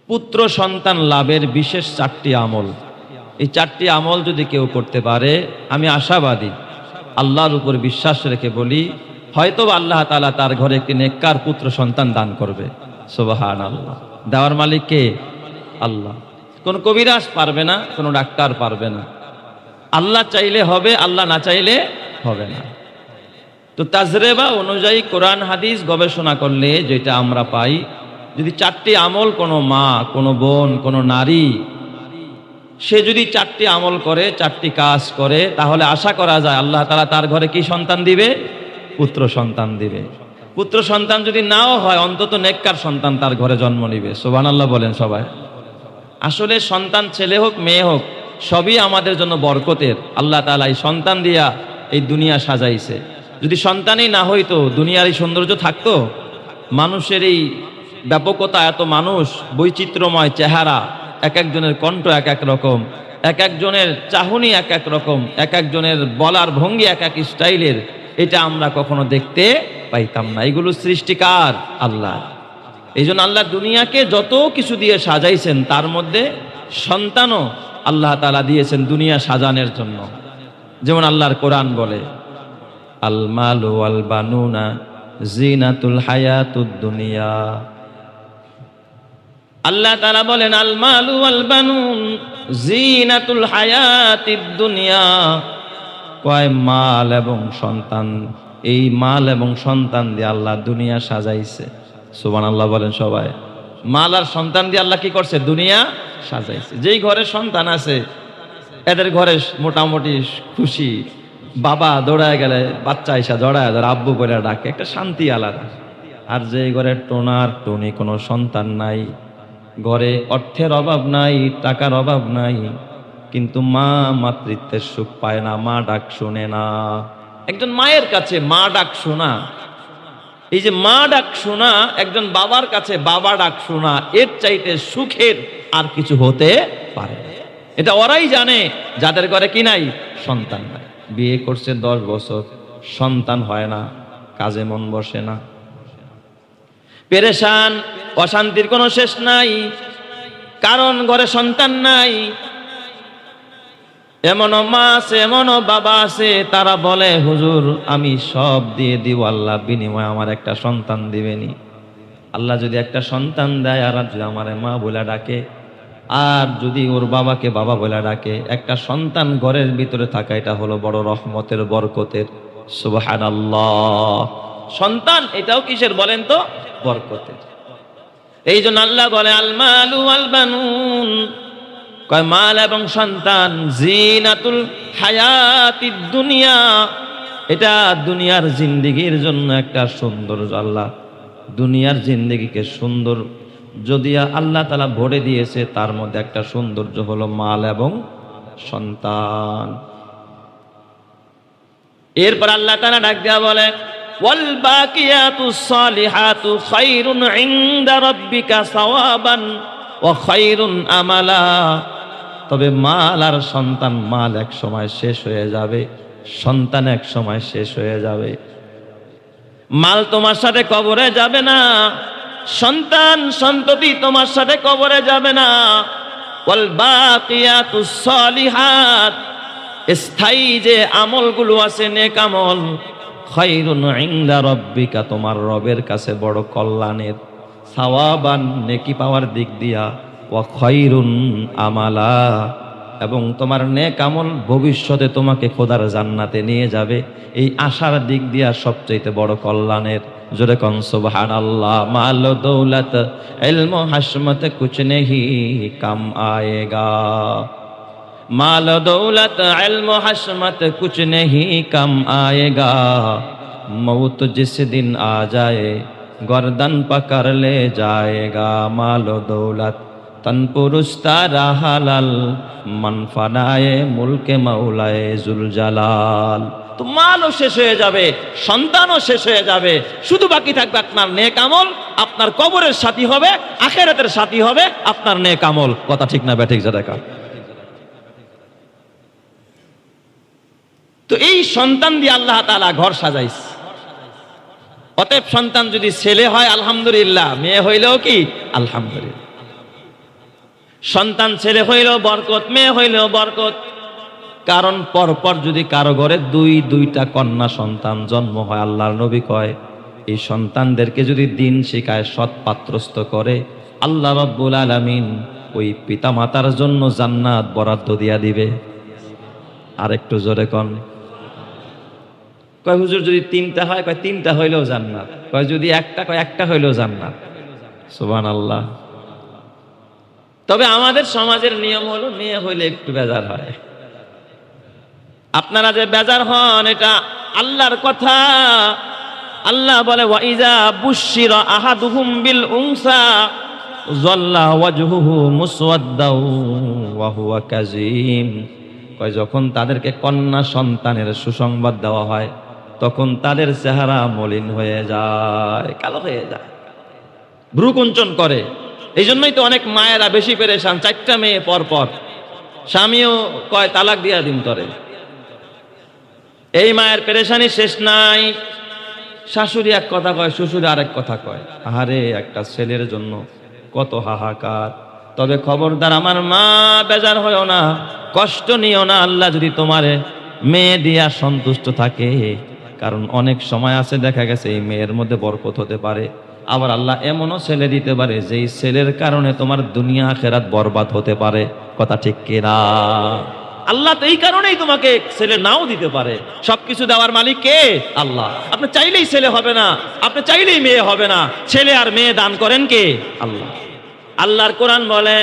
পুত্র সন্তান লাভের বিশেষ 4টি আমল। এই 4টি আমল যদি কেউ করতে পারে, আমি আশাবাদী, আল্লাহর উপর বিশ্বাস রেখে বলি, হয়তো আল্লাহ তাআলা তার ঘরে একটি নেককার পুত্র সন্তান দান করবে। সুবহানাল্লাহ। দেওয়ার মালিক কে? আল্লাহ। কোন কবিরাজ পারবে না, কোন ডাক্তার পারবে না। আল্লাহ চাইলে হবে, আল্লাহ না চাইলে হবে না। তো তাজরেবা অনুযায়ী কোরআন হাদিস গবেষণা করলে যেটা আমরা পাই, যদি 4টি আমল কোনো মা, কোনো বোন, কোনো নারী সে যদি 4টি আমল করে, 4টি কাজ করে, তাহলে আশা করা যায় আল্লাহ তাআলা তার ঘরে কি সন্তান দিবে? পুত্র সন্তান দিবে। পুত্র সন্তান যদি নাও হয়, অন্তত নেককার সন্তান তার ঘরে জন্ম নিবে। সুবহানাল্লাহ বলেন সবাই। আসলে সন্তান ছেলে হোক মেয়ে হোক, সবই আমাদের জন্য বরকতের। আল্লাহ তাআলা এই সন্তান দিয়া এই দুনিয়া সাজাইছে। যদি সন্তানই না হইতো, দুনিয়ার এই সৌন্দর্য থাকতো? মানুষের এই ব্যাপকতা, এত মানুষ, বৈচিত্র্যময় চেহারা, এক একজনের কণ্ঠ এক এক রকম, এক একজনের চাহনি এক এক রকম, এক একজনের বলার ভঙ্গি এক এক স্টাইলের, এটা আমরা কখনো দেখতে পাইতাম না। এগুলো সৃষ্টিকার আল্লাহ। এই জন্য আল্লাহ দুনিয়াকে যত কিছু দিয়ে সাজাইছেন, তার মধ্যে সন্তানও আল্লাহ তাআলা দিয়েছেন দুনিয়া সাজানোর জন্য। যেমন আল্লাহর কোরআন বলে, আল মালু ওয়াল বানুনা জিনাতুল হায়াতুদ দুনিয়া। আল্লাহ তাআলা বলেন, আল মালু ওয়াল বানুন জিনাতুল হায়াতিদ দুনিয়া। কয় মাল এবং সন্তান, এই মাল এবং সন্তান দিয়ে আল্লাহ দুনিয়া সাজাইছে। সুবহানাল্লাহ বলেন সবাই। মাল আর সন্তান দিয়ে আল্লাহ কি করছে? দুনিয়া সাজাইছে। যেই ঘরে সন্তান আছে, এদের ঘরে মোটামুটি খুশি। বাবা দৌড়ায় গেলে বাচ্চা এসে জড়ায় ধরে আব্বু বলে ডাকে, একটা শান্তি আলাদা। আর যে ঘরে টোনার টুনি, কোনো সন্তান নাই, ঘরে অর্থের অভাব নাই, টাকার অভাব নাই, কিন্তু মা মাতৃত্বের সুখ পায় না, মা ডাক শুনে না। একজন মায়ের কাছে মা ডাক শোনা, এই যে মা ডাক শোনা, একজন বাবার কাছে বাবা ডাক শোনা, এর চাইতে সুখের আর কিছু হতে পারে না। এটা ওরাই জানে যাদের ঘরে কি নাই? সন্তান নাই। বিয়ে করছে 10 বছর, সন্তান হয় না, কাজে মন বসে না, পেরেশান, অশান্তির কোনো শেষ নাই, কারণ ঘরে সন্তান নাই। এমনও মা আছে, এমনও বাবা আছে, তারা বলে, হুজুর আমি সব দিয়ে দিব, আল্লাহ বিনিময়ে আমার একটা সন্তান দিবেনি। আল্লাহ যদি একটা সন্তান দেয়, আর যদি আমার মা বলে ডাকে, আর যদি ওর বাবাকে বাবা বলে ডাকে, একটা সন্তান ঘরের ভিতরে থাকা, এটা হলো বড় রহমতের, বরকতের। সুবহানাল্লাহ। সন্তান এটাও কিসের বলেন তো? বরকতের। এই জন্য আল্লাহ বলে, আল মালু ওয়াল বানুন, কয় মাল এবং সন্তান জিনাতুল হায়াতিদ দুনিয়া, এটা দুনিয়ার জিন্দেগির জন্য একটা সৌন্দর্য। আল্লাহ দুনিয়ার জিন্দেগিকে সুন্দর যদি আল্লাহ তাআলা ভরে দিয়েছে, তার মধ্যে একটা সৌন্দর্য হলো মাল এবং সন্তান। এরপর আল্লাহ তাআলা ডাক দেয়া বলে, ওয়াল বাকিয়াতুস সালিহাতু খায়রুন ইনদা রাব্বিকা সাওয়াবান ওয়া খায়রুন আমালা। তবে মাল আর সন্তান, মাল এক সময় শেষ হয়ে যাবে, সন্তান এক সময় শেষ হয়ে যাবে। মাল তোমার সাথে কবরে যাবে না, সন্তান সন্ততি তোমার সাথে কবরে যাবে না। ওয়াল বাকিয়াতুস সালিহাত, স্থায়ী যে আমলগুলো আছে, নেক আমল, খায়রুন ইনদা রাব্বিকা, তোমার রবের কাছে বড় কল্যাণের, সাওয়াবান নেকি পাওয়ার দিক দিয়া, ওয়া খায়রুন আমালা, এবং তোমার নেক আমল ভবিষ্যতে তোমাকে খোদার জান্নাতে নিয়ে যাবে, এই আশার দিক দিয়া সবচেয়ে বড় কল্যাণের। জোরে কোন সুবহানাল্লাহ। মাল দৌলত ইলম হাশমত কুছ নেহি কাম আয়েগা, माल दौलत इल्म हशमत कुछ नहीं कम आएगा, मौत जिस दिन आ जाए गर्दन पकड़ ले जाएगा। माल दौलत तन पुरुस्तारा हलाल मन फनाए मुल्के मौलाए जुल जलाल। তো মালও শেষ হয়ে যাবে, সন্তানও শেষ হয়ে যাবে, শুধু বাকি থাকবে আপনার নেক আমল। আপনার কবরের সাথী হবে, আখিরাতের সাথী হবে আপনার নেক আমল। কথা ঠিক না ব্যাঠিক? জায়গা। তো এই সন্তান দিয়ে আল্লাহ তাআলা ঘর সাজাইছে। অতএব সন্তান যদি ছেলে হয় আলহামদুলিল্লাহ, মেয়ে হইলেও কি আলহামদুলিল্লাহ। সন্তান ছেলে হইলেও বরকত, মেয়ে হইলেও বরকত। কারণ পরপর যদি কারো ঘরে দুইটা কন্যা সন্তান জন্ম হয়, আল্লাহর নবী কয় এই সন্তানদেরকে যদি দিন শেখায়, সৎ পাত্রস্থ করে, আল্লাহ রাব্বুল আলামিন ওই পিতা মাতার জন্য জান্নাত বরাদ্দ দিয়া দিবে। আর একটু জোরে কন। কয় হুজুর যদি তিনটা হয়, কয় তিনটা হইলেও জান্নাত। কয় যদি একটা, কয় একটা হইলেও জান্নাত। সুবহানাল্লাহ। তবে আমাদের সমাজের নিয়ম হলো মেয়ে হইলে একটু বেজার হয়। আপনারা যে বেজার হন এটা আল্লাহর কথা। আল্লাহ বলে ওয়াইজা বুশিরা আহাদুহুম বিল উনসা যাল্লা ওয়াজহুহু মুসওয়াদ্দাও ওয়া হুয়া কাযীম। কয় যখন তাদেরকে কন্যা সন্তানের সুসংবাদ দেওয়া হয় তখন তাদের চেহারা মলিন হয়ে যায়, কালো হয়ে যায়, ভ্রু কুঞ্চন করে। এই জন্যই তো অনেক মায়েরা বেশি পেরেশান, 4টা মেয়ে পর পর, স্বামীও কয় তালাক দিয়া দিন করে। এই মায়ের পেরেশানি শেষ নাই। শাশুড়ি এক কথা কয়, শ্বশুর আরেক কথা কয়। আহারে, একটা ছেলের জন্য কত হাহাকার। তবে খবরদার আমার মা, বেজার হইও না, কষ্ট নিও না। আল্লাহ যদি তোমারে মেয়ে দিয়া সন্তুষ্ট থাকে, কারণ অনেক সময় আছে দেখা গেছে এই মেয়ের মধ্যে বরকত হতে পারে, আবার আল্লাহ এমনও ছেলে দিতে পারে যেই ছেলের কারণে তোমার দুনিয়া আখিরাত বরবাদ হতে পারে। কথা ঠিক কিনা? আল্লাহ তো এই কারণেই তোমাকে ছেলে নাও দিতে পারে। সবকিছু দেওয়ার মালিক কে? আল্লাহ। আপনি চাইলেই ছেলে হবে না, আপনি চাইলেই মেয়ে হবে না। ছেলে আর মেয়ে দান করেন কে? আল্লাহ। আল্লাহর কোরআন বলে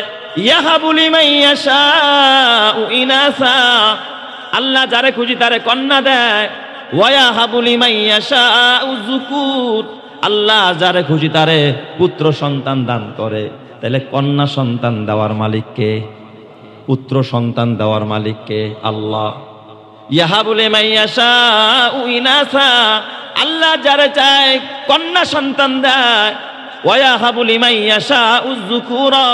ইয়াহাবু লিমান ইয়াশাউ ইনাসা, আল্লাহ যারে খুশি তারে কন্যা দেয়। ওয়া ইয়াহাবু লিমান ইয়াশাউ যুকুর, আল্লাহ যারে খুশি তারে পুত্র সন্তান দান করে। তাহলে কন্যা সন্তান দেওয়ার মালিক কে? পুত্র সন্তান দেওয়ার মালিক কে? আল্লাহ। ইয়াহাবু লিমান ইয়াশাউ ইনাসা, আল্লাহ যারে চায় কন্যা সন্তান দেয়। ওয়া ইয়াহাবু লিমান ইয়াশাউ যুকুরা,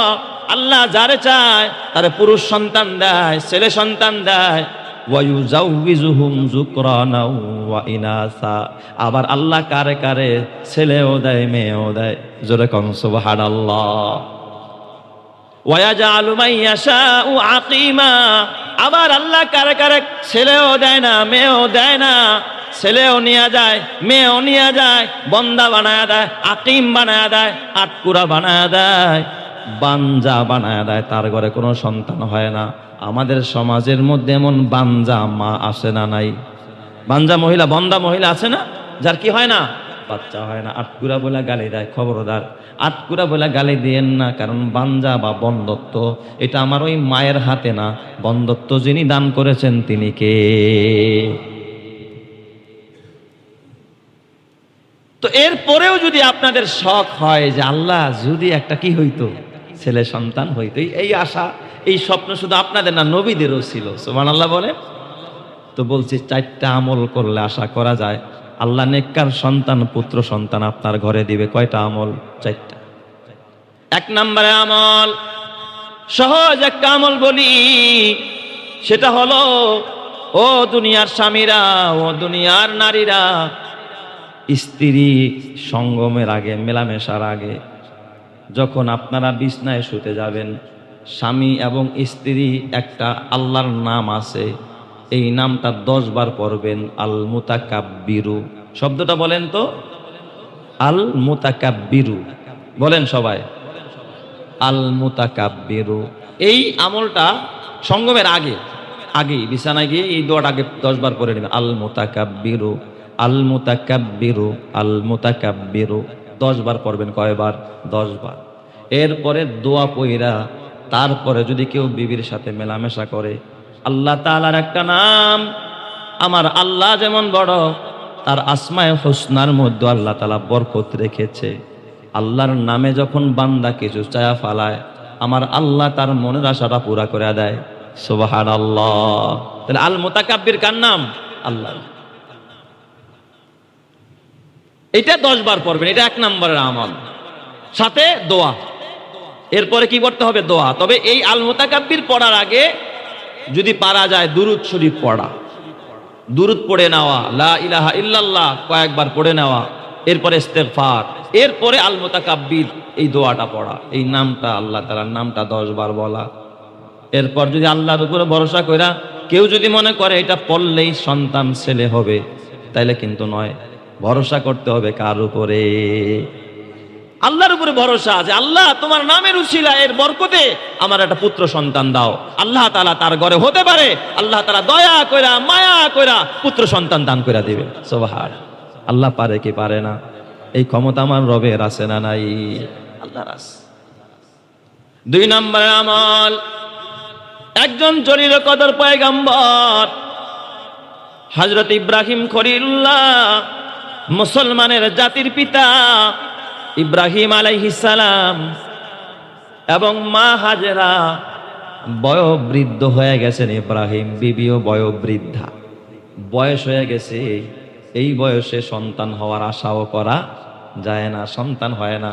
আল্লাহ যারে চায় তারে পুরুষ সন্তান দেয়, ছেলে সন্তান দেয়। ওয়া ইউজাউযুহুম যুকরানা ওয়া ইনাসা, আবার আল্লাহ কারে কারে ছেলেও দেয় মেয়েও দেয়। জোরে কোন সুবহানাল্লাহ। ওয়া ইয়াজআলু মান ইয়াশাউ আকিমা, আবার আল্লাহ কারে কারে ছেলেও দেয় না মেয়েও দেয় না, ছেলেও নিয়ে যায় মেয়েও নিয়ে যায়, বন্দা বানায় দেয়, আকিম বানায় দেয়, আটকুরা বানায় দেয়, বাঞ্জা বানায় দেয়, তার ঘরে কোনো সন্তান হয় না। আমাদের সমাজের মধ্যে এমন বাঞ্জা মা আসে না? নাই? বাঞ্জা মহিলা, বন্দা মহিলা আছে না, যার কি হয় না, বাচ্চা হয় না। আটকুরা বলে গালি দেয়। খবরদার, আটকুরা বলে গালি দিয়েন না, কারণ বাঞ্জা বা বন্ধত্ব এটা আমার ওই মায়ের হাতে না। বন্ধত্ব যিনি দান করেছেন তিনি কে? তো এরপরেও যদি আপনাদের শখ হয় যে আল্লাহ যদি একটা কি হইতো, ছেলে সন্তান হইতো, এই আশা এই স্বপ্ন শুধু আপনাদের না, নবীদেরও ছিল। সুবহানাল্লাহ বলে। তো বলছি 4টা আমল করলে আশা করা যায় আল্লাহ নেককার সন্তান, পুত্র সন্তান আপনার ঘরে দিবে। কয়টা আমল? 4টা। 1 নম্বরে আমল, সহজ একটা আমল বলি, সেটা হলো ও দুনিয়ার স্বামীরা, ও দুনিয়ার নারীরা, স্ত্রী সঙ্গমের আগে, মেলামেশার আগে যখন আপনারা বিছনায় শুতে যাবেন, স্বামী এবং স্ত্রী একটা আল্লাহর নাম আছে, এই নামটা 10 বার পড়বেন। আল মুতাকাব্বিরু শব্দটা বলেন তো, আল মুতাকাব্বিরু বলেন সবাই, আল মুতাকাব্বিরু। এই আমলটা সঙ্গমের আগে, বিছানায় গিয়ে এই দোয়াটা আগে 10 বার পড়ে নেবেন। আল মুতাকাব্বিরু, আল মুতাকাব্বিরু, আল মুতাকাব্বিরু 10 বার পড়বেন। কয়বার? 10 বার। এরপরে দোয়া পইরা তারপরে যদি কেউ বিবির সাথে মেলামেশা করে, আল্লাহ তাআলার একটা নাম, আমার আল্লাহ যেমন বড়, তার আসমায়ে হুসনার মধ্যে আল্লাহ তাআলা বরকত রেখেছে। আল্লাহর নামে যখন বান্দা কিছু চায়া ফালায়, আমার আল্লাহ তার মনের আশাটা পুরা করে দেয়। সুবহানাল্লাহ। তাহলে আল মুতাকাব্বির কার নাম? আল্লাহ। এটা 10 বার পড়বেন, এটা 1 নম্বরের আমল, সাথে দোয়া। এরপরে কি করতে হবে? দোয়া। তবে এই আল মুতাকাব্বির পড়ার আগে যদি পারা যায় দুরূদ শরীফ পড়া, দুরূদ পড়ে নেওয়া, লা ইলাহা ইল্লাল্লাহ কয়েকবার পড়ে নেওয়া, এরপরে ইস্তেগফার, এরপরে আল মুতাকাব্বির এই দোয়াটা পড়া, এই নামটা আল্লাহ তাআলার নামটা 10 বার বলা। এরপর যদি আল্লাহর উপরে ভরসা কইরা কেউ যদি মনে করে এটা পড়লেই সন্তান ছেলে হবে, তাইলে কিন্তু নয়। ভরসা করতে হবে কার উপরে? আল্লাহর উপরে ভরসা আছে। আল্লাহ তোমার নামের উসিলা এর বরকতে আমার একটা পুত্র সন্তান দাও। আল্লাহ তাআলা তার ঘরে হতে পারে আল্লাহ তাআলা দয়া কইরা মায়া কইরা পুত্র সন্তান দান কইরা দিবে। সুবহান আল্লাহ পারে কি পারে না? এই ক্ষমতা আমার রবের আছে না নাই? আল্লাহর আছে। 2 নম্বর আমল, একজন জলিল কদর পয়গম্বর হযরত ইব্রাহিম খলিলুল্লাহ, মুসলমানের জাতির পিতা ইব্রাহিম আলাইহিস সালাম এবং মা হাজেরা বয়োবৃদ্ধ হয়ে গেছেন। ইব্রাহিম বিবিও বয়োবৃদ্ধা, বয়স হয়ে গেছে। এই বয়সে সন্তান হওয়ার আশাও করা যায় না, সন্তান হয় না।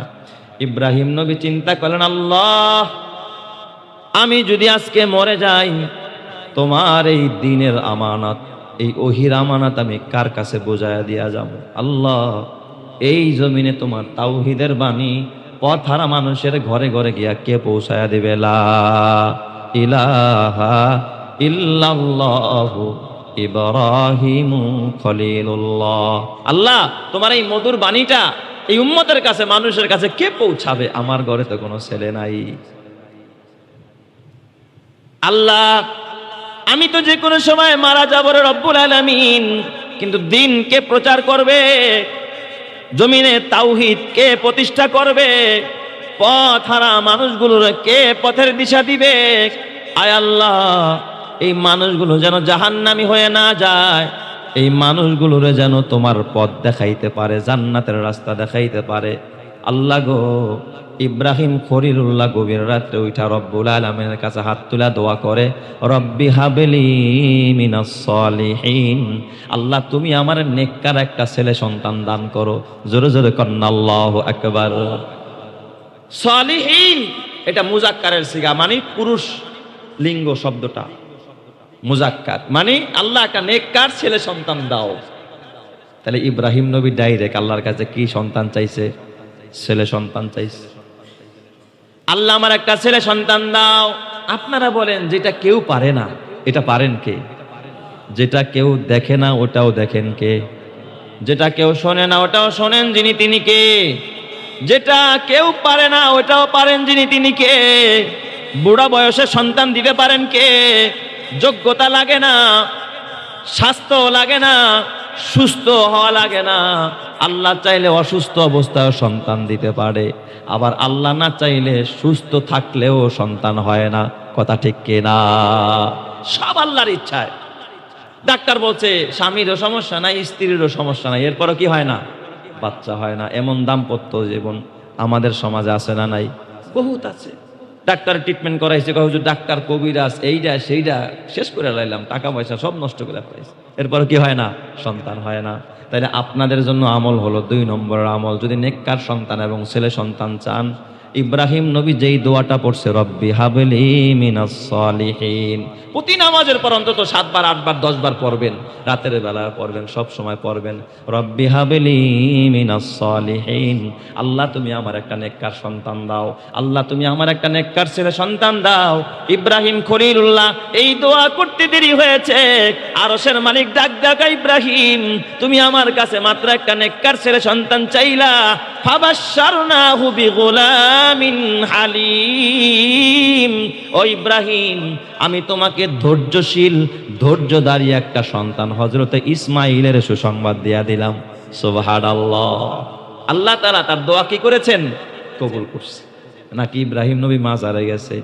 ইব্রাহিম নবী চিন্তা করলেন, আল্লাহ আমি যদি আজকে মরে যাই, তোমার এই দ্বীনের আমানত, এই ওহির আমানত আমি কার কাছে বোঝায়া দিয়া যাব? আল্লাহ এই জমিনে তোমার তাওহীদের বাণী পথহারা মানুষের ঘরে ঘরে গিয়া কে পৌঁছায়া দিবে? লা ইলাহা ইল্লাল্লাহু ইব্রাহিমু খলিলুল্লাহ। আল্লাহ তোমার এই মধুর বাণীটা এই উম্মতের কাছে, মানুষের কাছে কে পৌঁছাবে? আমার ঘরে তো কোনো ছেলে নাই। আল্লাহ আমি তো যে কোনো সময় মারা যাব রে রব্বুল আলামিন, কিন্তু দ্বীন কে প্রচার করবে? জমিনে তাওহীদ কে প্রতিষ্ঠা করবে? পথহারা মানুষগুলোর কে পথের দিশা দিবে? আয় আল্লাহ এই মানুষগুলো যেন জাহান্নামী হয়ে না যায়, এই মানুষগুলোরে যেন তোমার পথ দেখাইতে পারে, জান্নাতের রাস্তা দেখাইতে পারে। আল্লাহ গো, ইব্রাহিম খলিলুল্লাহ গভীর রাত্রে উঠা রব্বুল আলামিনের কাছে হাত তুলা দোয়া করে, রব্বি হাবলি মিনাস সলিহিন, আল্লাহ তুমি আমার নেককার একটা ছেলে সন্তান দান করো। জোরে জোরে কন্না আল্লাহু আকবার। সলিহিন এটা মুজাক্কারের সিগা, মানে পুরুষ লিঙ্গ শব্দটা মুজাক্কার, মানে আল্লাহ একটা নেককার ছেলে সন্তান দাও। তাহলে ইব্রাহিম নবী ডাইরেক্ট আল্লাহর কাছে কি সন্তান চাইছে? ছেলে সন্তান চাইছে। আল্লাহ আমার একটা ছেলে সন্তান দাও। আপনারা বলেন যেটা কেউ পারে না এটা পারেন কে? যেটা কেউ দেখে না ওটাও দেখেন কে? যেটা কেউ শোনে না ওটাও শোনেন যিনি, তিনি কে? যেটা কেউ পারে না ওটাও পারেন যিনি, তিনি কে? বুড়া বয়সে সন্তান দিতে পারেন কে? যোগ্যতা লাগে না, স্বাস্থ্য লাগে না, সুস্থ হওয়া লাগে না। আল্লাহ চাইলে অসুস্থ অবস্থায় সন্তান দিতে পারে, আবার আল্লাহ না চাইলে সুস্থ থাকলেও সন্তান হয় না। কথা ঠিক কিনা? সব আল্লাহর ইচ্ছায়। ডাক্তার বলছে স্বামীরও সমস্যা নাই, স্ত্রীরও সমস্যা নাই, এরপরও কি হয় না? বাচ্চা হয় না। এমন দাম্পত্য জীবন আমাদের সমাজে আছে না নাই? বহুত আছে। ডাক্তার ট্রিটমেন্ট করাইছে, হুজুর ডাক্তার কবিরাজ এইটা সেইটা শেষ করে লাইলাম, টাকা পয়সা সব নষ্ট করে ফেলাইছে, এরপর কি হয় না? সন্তান হয় না। তাইলে আপনাদের জন্য আমল হলো 2 নম্বর আমল, যদি নেককার সন্তান এবং ছেলে সন্তান চান, ইব্রাহিম নবী যেই দোয়াটা পড়ছে, রব্বি হাবলি মিনাস সলিহিন, প্রতি নামাজের পর অন্তত 7 বার 8 বার 10 বার পড়বেন, রাতের বেলা পড়বেন, সব সময় পড়বেন, রব্বি হাবলি মিনাস সলিহিন, আল্লাহ তুমি আমার একটা নেককার সন্তান দাও, আল্লাহ তুমি আমার একটা নেককার ছেলে সন্তান দাও। ইব্রাহিম খলিলুল্লাহ এই দোয়া করতে দেরি হয়েছে, আরশের মালিক ডাক ডাকা, ইব্রাহিম তুমি আমার কাছে মাত্র একটা নেককার ছেলে সন্তান চাইলা, ফাবাশশারনাহু বিগুলামিন হালিম, ও ইব্রাহিম আমি তোমাকে ধৈর্যশীল ধৈর্যধারী একটা সন্তান হযরতে ইসমাইলের সুসংবাদ দিয়া দিলাম। সুবহানাল্লাহ। আল্লাহ তাআলা তার দোয়া কি করেছেন? কবুল করছে। নাকি ইব্রাহিম নবী মাজারে গেছে,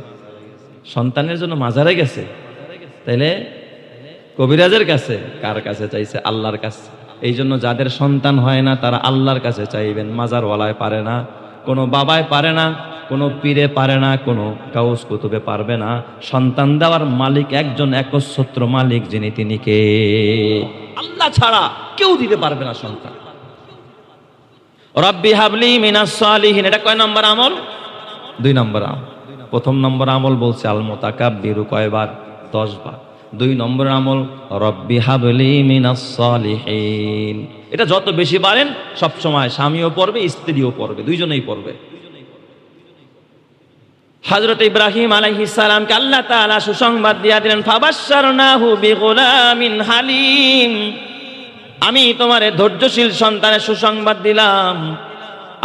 সন্তানের জন্য মাজারে গেছে? তাইলে কবিরাজের কাছে? কার কাছে চাইছে? আল্লাহর কাছে। এই জন্য যাদের সন্তান হয় না তারা আল্লাহর কাছে চাইবেন। মাজারওয়ালায় পারে না, কোনো বাবায় পারে না, কোনো পীরে পারে না, কোনো গাউস কুতুবে পারবে না। সন্তান দেওয়ার মালিক একজন একচ্ছত্র মালিক, যিনি তিনি কে? আল্লাহ ছাড়া কেউ দিতে পারবে না সন্তান। রব্বি হাবলি মিনাস সালিহিন, এটা কয় নম্বর আমল? 2 নম্বর আমল। 1 নম্বর আমল বলছে আল মুতাকাব্বিরু, কয়বার? 10 বার। 2 নম্বর আমল রব্বি হাবলি মিনাস সালিহিন। এটা যত বেশি পারেন সব সময় স্বামীও পড়বে, স্ত্রীও পড়বে, দুইজনেই পড়বে। হযরত ইব্রাহিম আলাইহিস সালামকে আল্লাহ তাআলা সুসংবাদ দিয়া দিলেন, ফাবাশশারনাহু বিগুলামিন হালিম। আমি তোমারে ধৈর্যশীল সন্তানের সুসংবাদ দিলাম।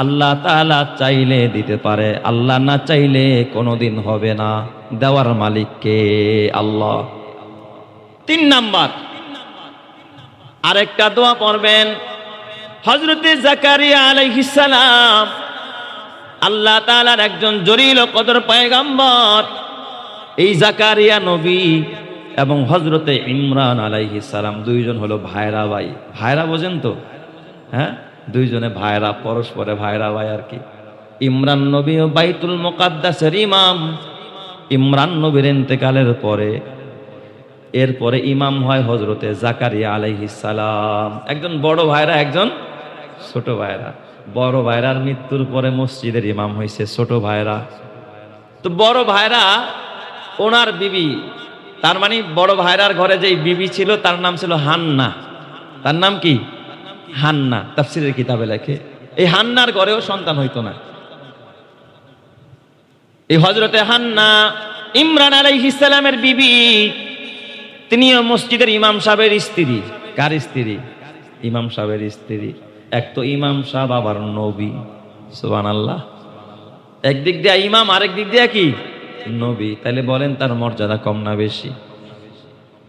আল্লাহ তাআলা চাইলে দিতে পারে, আল্লাহ না চাইলে কোনোদিন হবে না। দেওয়ার মালিক কে? আল্লাহ। 3 নাম্বার আরেকটা দোয়া পড়বেন। হযরতে জাকারিয়া আলাইহিস সালাম আল্লাহ তাআলার একজন জলিল ও কদর পয়গম্বর। এই জাকারিয়া নবী এবং হযরতে ইমরান আলাইহিস সালাম দুইজন হলো ভাইরা ভাই। ভাইরা বোঝেন তো? হ্যাঁ, দুইজনে ভাইরা, পরস্পরে ভাইরা ভাই আর কি। ইমরান নবী ও বাইতুল মুকাদ্দাসের ইমাম। ইমরান নবীর ইন্তেকালের পরে এরপরে ইমাম হয় হযরতে জাকারিয়া আলাইহিস সালাম। একজন বড় ভাইরা, একজন ছোট ভাইরা। বড় ভাইরার মৃত্যুর পরে মসজিদের ইমাম হয়েছে ছোট ভাইরা। তো বড় ভাইরা ওনার বিবি, তার মানে বড় ভাইরার ঘরে যে বিবি ছিল তার নাম ছিল হান্না। তার নাম কি? হান্না। তাফসীরের কিতাবে লেখে এই হান্নার ঘরেও সন্তান হইতো না। এই হযরতে হান্না ইমরান আলাইহিস সালামের বিবি, তিনিও মসজিদের ইমাম সাহেবের স্ত্রী। কার স্ত্রী? ইমাম সাহেবের স্ত্রী। এক তো ইমাম সাহেব আবার নবী। সুবহানাল্লাহ। একদিক দিয়ে ইমাম, আরেক দিক দিয়ে কি? নবী। তাহলে বলেন তার মর্যাদা কম না বেশি?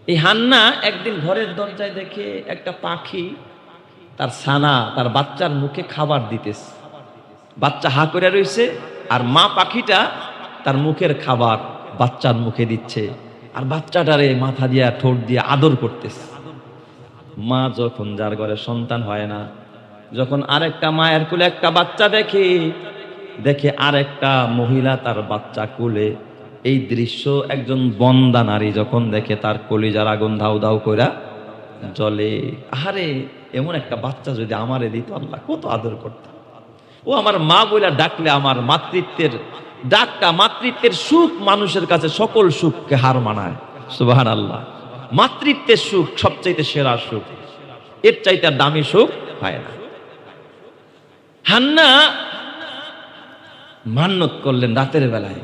এই হান্না একদিন ঘরের দরজায় দেখে একটা পাখি তার ছানা, তার বাচ্চার মুখে খাবার দিতেছে। বাচ্চা হা করে রয়েছে আর মা পাখিটা তার মুখের খাবার বাচ্চার মুখে দিচ্ছে, আর বাচ্চাটারে মাথা দিয়া ঠোঁট দিয়ে আদর করতেছে। মা যখন, যার ঘরে সন্তান হয় না, যখন আরেকটা মায়ের কোলে একটা বাচ্চা দেখে আরেকটা মহিলা তার বাচ্চা কোলে, এই দৃশ্য একজন বন্দা নারী যখন দেখে তার কলিজার আগুন ধাউ ধাউ কইরা জ্বলে। আরে এমন একটা বাচ্চা যদি আমারে দিত, আল্লাহ কত আদর করতাম। ও আমার মা বইলা ডাকলে আমার মাতৃত্বের ডাকটা, মাতৃত্বের সুখ মানুষের কাছে সকল সুখকে হার মানায়। সুবহানাল্লাহ। মাতৃত্বের সুখ সবচাইতে সেরা সুখ, এর চাইতে দামি সুখ হয় না। হান্না মান্নত করলেন রাতের বেলায়,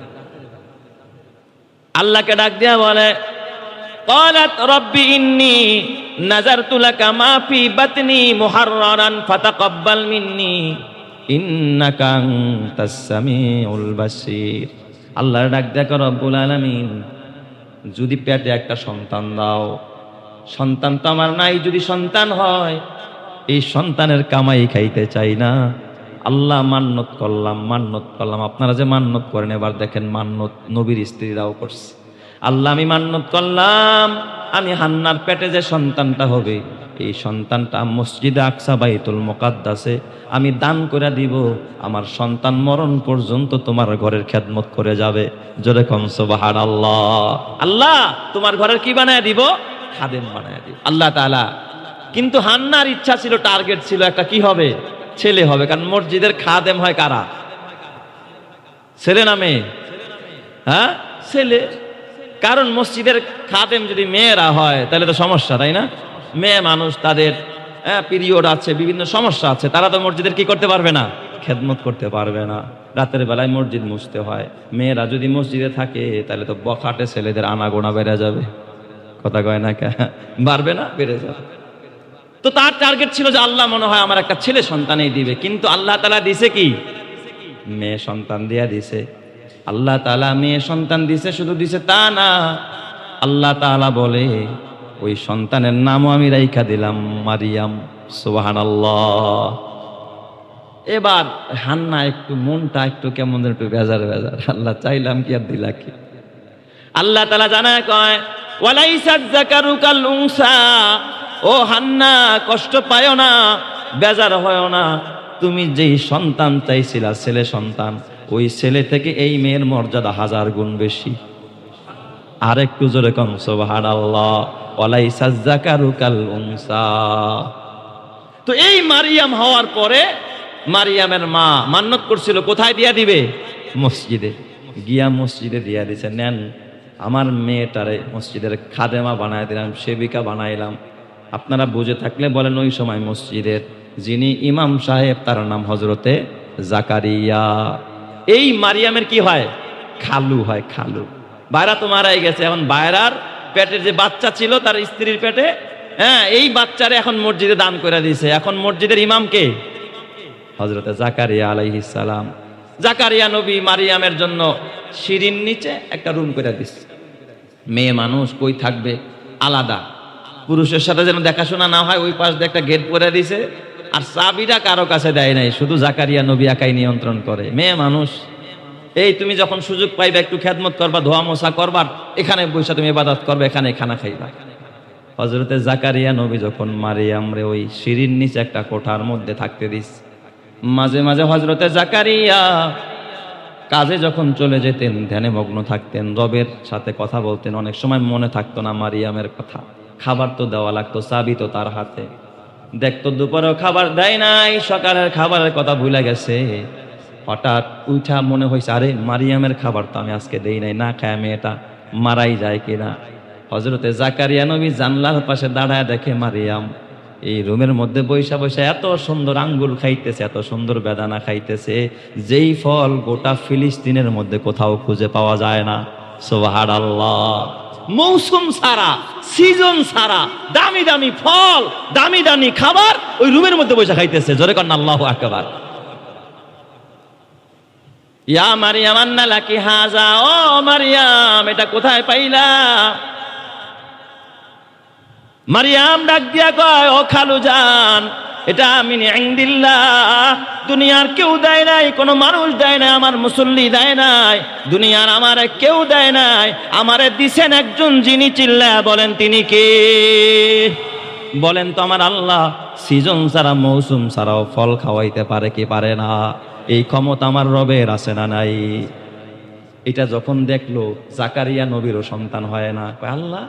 আল্লাহকে ডাক দিয়া বলে, ক্বালাত রব্বি ইন্নী নাযারতু লাকা মা ফি বাতনি মুহাররারান ফাতাকাব্বাল মিন্নী ইন্নাকা আনতাস সামিউল বাসীর। আল্লাহর ডাক দিয়া রব্বুল আলামিন, যদি পেটে একটা সন্তান দাও, সন্তান তো আমার নাই, যদি সন্তান হয় এই সন্তানের কামাই খাইতে চাই না। আল্লাহ মান্নত করলাম। আপনারা যে মান্নত করেন এবার দেখেন মান্নত নবীর স্ত্রীরাও করছে। আল্লাহ আমি মান্নত করলাম, আমি হান্নার পেটে যে সন্তানটা হবে এই সন্তানটা মসজিদে আকসা বাইতুল মুকাদ্দাসে আমি দান করে দিব। আমার সন্তান মরণ পর্যন্ত তোমার ঘরের খেদমত করে যাবে। জোরে কম সুবহানাল্লাহ। আল্লাহ তোমার ঘরের কি বানায় দিব? খাদেম বানায় দিব আল্লাহ তাআলা। কিন্তু হান্নার ইচ্ছা ছিল, টার্গেট ছিল একটা, কি হবে? ছেলে হবে। কারণ মসজিদের খাদেম হয় কারা? ছেলে না মেয়ে? হ্যাঁ, ছেলে। কারণ মসজিদের খাদেম যদি মেয়েরা হয় তাহলে তো সমস্যা, তাই না? মেয়ে মানুষ, তাদের পিরিয়ড আছে, বিভিন্ন সমস্যা আছে, তারা তো মসজিদের কি করতে পারবে না? খেদমত করতে পারবে না। রাতের বেলায় মসজিদ মুছতে হয়। মেয়েরা যদি মসজিদে থাকে তাহলে তো বখাটে ছেলেদের আনাগোনা বেড়ে যাবে। কথা কয় না? বাড়বে না, বেড়ে যাবে। তো তার টার্গেট ছিল যে আল্লাহ মনে হয় আমার একটা ছেলে সন্তানই দিবে, কিন্তু আল্লাহ তাআলা দিছে কি? মেয়ে সন্তান দিয়া দিছে। আল্লাহ তাআলা মেয়ে সন্তান দিছে, শুধু দিছে তা না, আল্লাহ তাআলা বলে ওই সন্তানের নামও আমি রাইখা দিলাম মারিয়াম। সুবহানাল্লাহ। এবার হান্না একটু মনটা একটু কেমন একটু বেজার। আল্লাহ চাইলাম কি আর দিলা কি? আল্লাহ তাআলা জানায় কয়, ওয়ালাইসাজ যাকারু কাল উনসা। ও হান্না, কষ্ট পায়ো না, বেজার হয়ো না। তুমি যেই সন্তান চাইছিলা ছেলে সন্তান, ওই ছেলে থেকে এই মেয়ের মর্যাদা 1000 গুণ বেশি। আর একটু জোরে কম সুবহানাল্লাহ। ওয়ালাইসাজ যাকারু কাল উনসা। তো এই মারিয়াম হওয়ার পরে মারিয়ামের মা মান্নত করছিল কোথায় দিয়া দিবে? মসজিদে। গিয়া মসজিদে দিয়া দিছে, নেন আমার মেয়েটারে মসজিদের খাদেমা বানায় দিলাম, সেবিকা বানাইলাম। আপনারা বুঝে থাকলে বলেন, ওই সময় মসজিদের যিনি ইমাম সাহেব তার নাম হজরতে জাকারিয়া। এই মারিয়ামের কি হয়? খালু হয়, খালু। বাইরা তো মারাই গেছে, এখন বাইরার পেটের যে বাচ্চা ছিল তার স্ত্রীর পেটে, হ্যাঁ, এই বাচ্চারে এখন মসজিদে দান করে দিয়েছে। এখন মসজিদের ইমামকে হযরতে জাকারিয়া আলাইহিস সালাম। জাকারিয়া নবী মারিয়ামের জন্য সিঁড়ির নিচে একটা রুম করে দিচ্ছে। মেয়ে মানুষ কই থাকবে, আলাদা, পুরুষের সাথে যেন দেখাশোনা না হয়, ওই পাশ দিয়ে একটা গেট করে দিছে। আর চাবিটা কারো কাছে দেয় নাই, শুধু জাকারিয়া নবী একাই নিয়ন্ত্রণ করে। মেয়ে মানুষ, এই তুমি যখন সুযোগ পাইবা একটু খেদমত করবা, ধোয়া মোছা করবা, এখানে বসে তুমি ইবাদত করবে, এখানে খানা খাইবা। হযরতে জাকারিয়া নবী যখন মারিয়ামরে ওই সিঁড়ির নিচে একটা কোঠার মধ্যে থাকতে দিস, মাঝে মাঝে হযরতে জাকারিয়া কাজে যখন চলে যেতেন, ধ্যানে মগ্ন থাকতেন, রবের সাথে কথা বলতেন। অনেক সময় মনে থাকতো না মারিয়ামের কথা, খাবার তো দেওয়া লাগতো, চাবি তো তার হাতে। দেখতো দুপুরেও খাবার দেয় নাই, সকালের খাবারের কথা ভুলে গেছে। হঠাৎ উঠা মনে হয়েছে, আরে মারিয়ামের খাবার তো আমি আজকে দেই নাই, না খায় মেয়েটা মারাই যায় কিনা। হযরতে জাকারিয়া নবী জানলার পাশে দাঁড়ায় দেখে মারিয়াম এই রুমের মধ্যে বৈশা বৈশা এত সুন্দর আঙ্গুল খাইতেছে, এত সুন্দর বেদানা খাইতেছে, যেই ফল গোটা ফিলিস্তিনের মধ্যে কোথাও খুঁজে পাওয়া যায় না। সুবহানাল্লাহ। মৌসুম ছাড়া, সিজন ছাড়া দামি দামি ফল, দামি দামি খাবার ওই রুমের মধ্যে বৈশা খাইতেছে। জোরে কন্না আল্লাহু আকবার। ইয়া মারিয়াম আন্না লাকি হাযা, ও মারিয়াম এটা কোথায় পাইলা? মারিয়াম ডাক দিয়া কয়, ও খালু জান, এটা মিন ইনদিল্লাহ, দুনিয়ার কেউ দেয় নাই, কোনো মানুষ দেয় নাই, আমার মুসল্লি দেয় নাই, দুনিয়ার আমারে কেউ দেয় নাই, আমারে দিছেন একজন, যিনি চিল্লায়া বলেন তিনি কে? বলেন তো আমার আল্লাহ সিজন ছাড়া, মৌসুম ছাড়াও ফল খাওয়াইতে পারে কি পারে না? এই ক্ষমতা আমার রবের আছে না নাই? এটা যখন দেখলো জাকারিয়া নবীরও সন্তান হয় না, আল্লাহ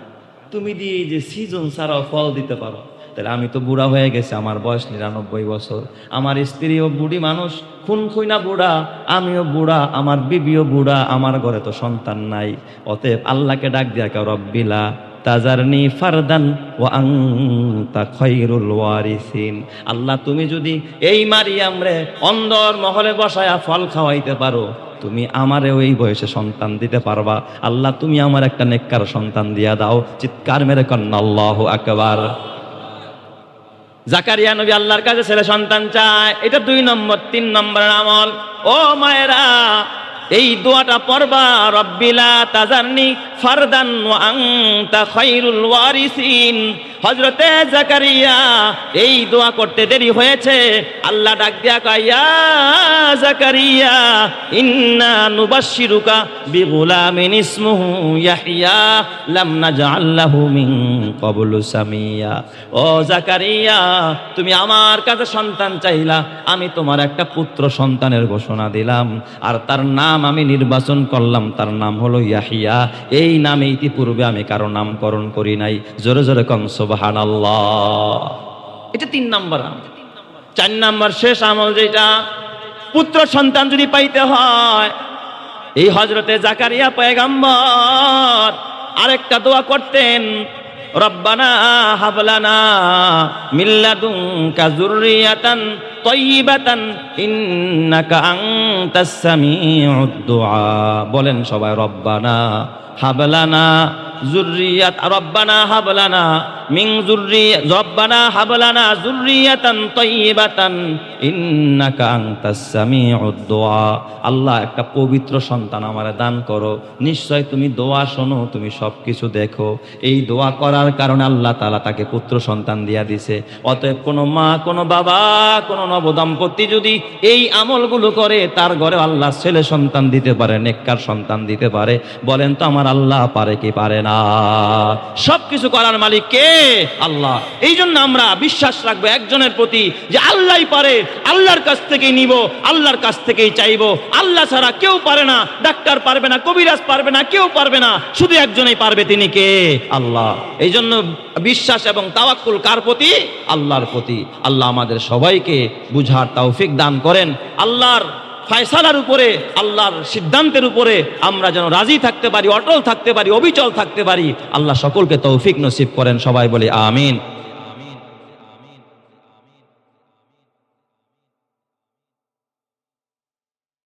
তুমি দিয়ে যে সিজন ছাড়াও ফল দিতে পারো, তাহলে আমি তো বুড়া হয়ে গেছি, আমার বয়স 99 বছর, আমার স্ত্রীও বুড়ি মানুষ, খুন খুইনা বুড়া, আমিও বুড়া, আমার বিবিও বুড়া, আমার ঘরে তো সন্তান নাই। অতএব আল্লাহকে ডাক দিয়া কেউ, রব্বিলা তাজারনি ফারদান ওয়া আনতা খায়রুল ওয়ারিসিন। আল্লাহ তুমি যদি এই মারিয়ামরে অন্দর মহলে বসায়া ফল খাওয়াইতে পারো, তুমি আমারে ওই বয়সে সন্তান দিতে পারবা, আল্লাহ তুমি আমার একটা নেককার সন্তান দিয়া দাও। চিৎকার মেরে কন্না আল্লাহু আকবার। জাকারিয়া নবী আল্লাহর কাছে ছেলে সন্তান চায়, এটা 2 নম্বর। 3 নম্বরের আমল, ও মায়েরা এই দোয়াটা পড়বা, রব্বিলা তাজারনি ফারদান ওয়া আনতা খায়রুল ওয়ারিসিন। হযরতে জাকারিয়া এই দোয়া করতে দেরি হয়েছে, আল্লাহ ডাক দিয়া কয়, ইয়া জাকারিয়া ইন্না নুবাশশিরুকা বিগুলামিন ইসমুহু ইয়াহইয়া লাম নাজআল লাহু মিন ক্বাবলু সামিয়া। ও জাকারিয়া তুমি আমার কাছে সন্তান চাইলা, আমি তোমার একটা পুত্র সন্তানের ঘোষণা দিলাম, আর তার নাম আমি নির্বাচন করলাম, তার নাম হলো ইয়াহিয়া। এই নামে ইতিপূর্বে আমি কারো নামকরণ করি নাই। জোরে জোরে কং সুবহানাল্লাহ। এটা 3 নম্বর আমল। 4 নম্বর শেষ আমল, যেটা পুত্র সন্তান যদি পাইতে হয়, এই হযরতে জাকারিয়া পয়গম্বর আরেকটা দোয়া করতেন, রব্বানা হাবলানা মিন লাদুনকা যুররিয়াতান তাইয়্যিবাতান ইন্নাকা আনতাস সামিউদ দুআ। বলেন সবাই, রব্বানা হাবলানা যুররিয়াত, রব্বানা হাবলানা মিন যুররিয়া, রব্বানা হাবলানা যুররিয়াতান তাইয়্যিবাতান ইন্নাকা আনতাস সামিউদ দুআ। আল্লাহ একটা পবিত্র সন্তান আমারে দান করো, নিশ্চয় তুমি দোয়া শোনো, তুমি সবকিছু দেখো। এই দোয়া করার কারণে আল্লাহ তাআলা তাকে পুত্র সন্তান দিয়া দিছে। অতএব কোনো মা, কোনো বাবা, কোনো নবদম্পতি যদি এই আমলগুলো করে, তার ঘরে আল্লাহ ছেলে সন্তান দিতে পারে, নেককার সন্তান দিতে পারে। বলেন তো আমার আল্লাহ পারে কি পারে না? সবকিছু করার মালিক কে? আল্লাহ। এই জন্য আমরা বিশ্বাস রাখবো একজনের প্রতি, যে আল্লাহই পারে, আল্লাহর কাছ থেকেই নিব, আল্লাহর কাছ থেকেই চাইবো। আল্লাহ ছাড়া কেউ পারে না, ডাক্তার পারবে না, কবিরাজ পারবে না, কেউ পারবে না, শুধু একজনই পারবে, তিনি কে? আল্লাহ। এই জন্য বিশ্বাস এবং তাওয়াক্কুল কার প্রতি? আল্লাহর প্রতি। আল্লাহ আমাদের সবাইকে বুঝার তৌফিক দান করেন। আল্লাহর ফয়সালার উপরে, আল্লাহর সিদ্ধান্তের উপরে আমরা যেন রাজি থাকতে পারি, অটল থাকতে পারি, অবিচল থাকতে পারি। আল্লাহ সকলকে তৌফিক নসিব করেন, সবাই বলি আমিন।